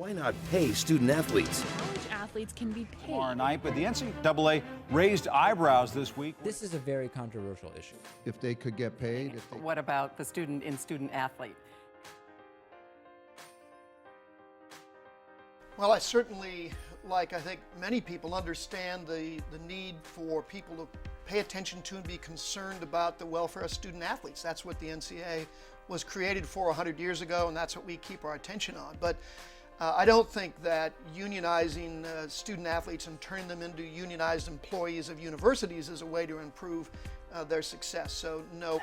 Why not pay student athletes? College athletes can be paid. Tomorrow night, but the NCAA raised eyebrows this week. This is a very controversial issue. If they could get paid. What about the student athlete? Well, I certainly, I think many people, understand the need for people to pay attention to and be concerned about the welfare of student athletes. That's what the NCAA was created for 100 years ago, and that's what we keep our attention on. But I don't think that unionizing student athletes and turning them into unionized employees of universities is a way to improve their success. So no.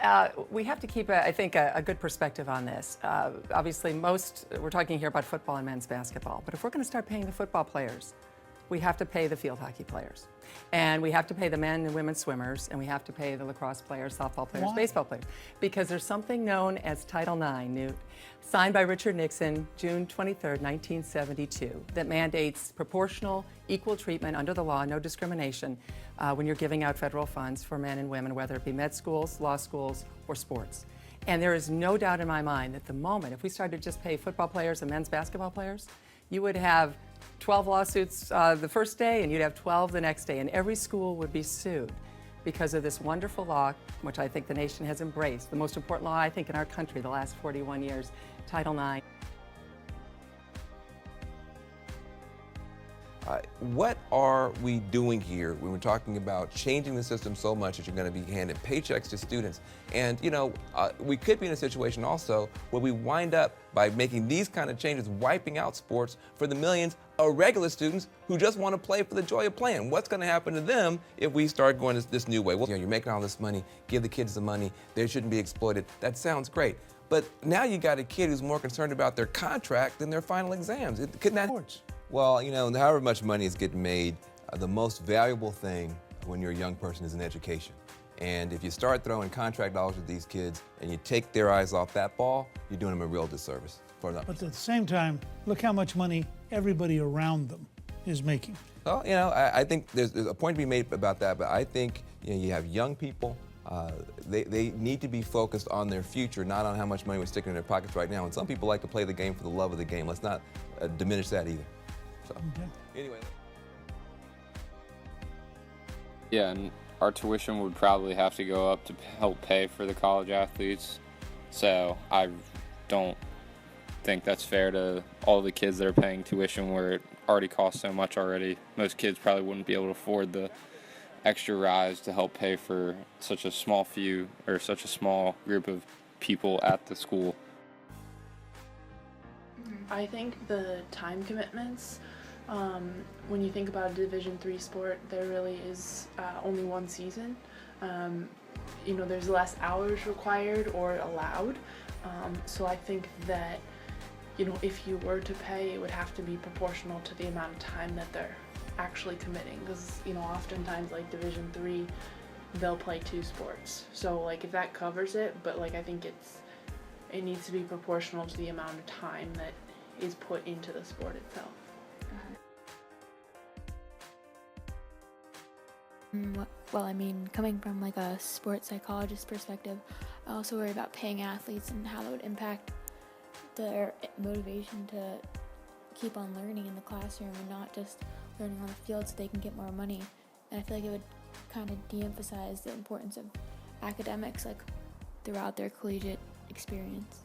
We have to keep, I think, a good perspective on this. Obviously, we're talking here about football and men's basketball, but if we're going to start paying the football players, we have to pay the field hockey players. And we have to pay the men and women swimmers, and we have to pay the lacrosse players, softball players, baseball players. Because there's something known as Title IX, Newt, signed by Richard Nixon, June 23rd, 1972, that mandates proportional, equal treatment under the law, no discrimination, when you're giving out federal funds for men and women, whether it be med schools, law schools, or sports. And there is no doubt in my mind that the moment, if we started to just pay football players and men's basketball players, you would have 12 lawsuits the first day, and you'd have 12 the next day, and every school would be sued because of this wonderful law, which I think the nation has embraced, the most important law, I think, in our country the last 41 years, Title IX. What are we doing here when we're talking about changing the system so much that you're going to be handing paychecks to students? And, we could be in a situation also where we wind up by making these kind of changes, wiping out sports for the millions of regular students who just want to play for the joy of playing. What's going to happen to them if we start going this new way? Well, you're making all this money, give the kids the money, they shouldn't be exploited. That sounds great. But now you got a kid who's more concerned about their contract than their final exams. Couldn't that? Well, however much money is getting made, the most valuable thing when you're a young person is an education. And if you start throwing contract dollars at these kids and you take their eyes off that ball, you're doing them a real disservice. But at the same time, look how much money everybody around them is making. Well, I think there's a point to be made about that, but I think you have young people. They need to be focused on their future, not on how much money we're sticking in their pockets right now. And some people like to play the game for the love of the game. Let's not diminish that either. So, anyway. Yeah, and our tuition would probably have to go up to help pay for the college athletes. So I don't think that's fair to all the kids that are paying tuition where it already costs so much already. Most kids probably wouldn't be able to afford the extra rise to help pay for such a small group of people at the school. I think the time commitments, when you think about a Division III sport, there really is only one season. There's less hours required or allowed. So I think that, if you were to pay, it would have to be proportional to the amount of time that they're actually committing. Because, oftentimes, like Division III, they'll play 2 sports. So, if that covers it, but, I think it needs to be proportional to the amount of time that is put into the sport itself. Well, coming from a sports psychologist perspective, I also worry about paying athletes and how that would impact their motivation to keep on learning in the classroom and not just learning on the field so they can get more money. And I feel like it would kind of de-emphasize the importance of academics throughout their collegiate experience.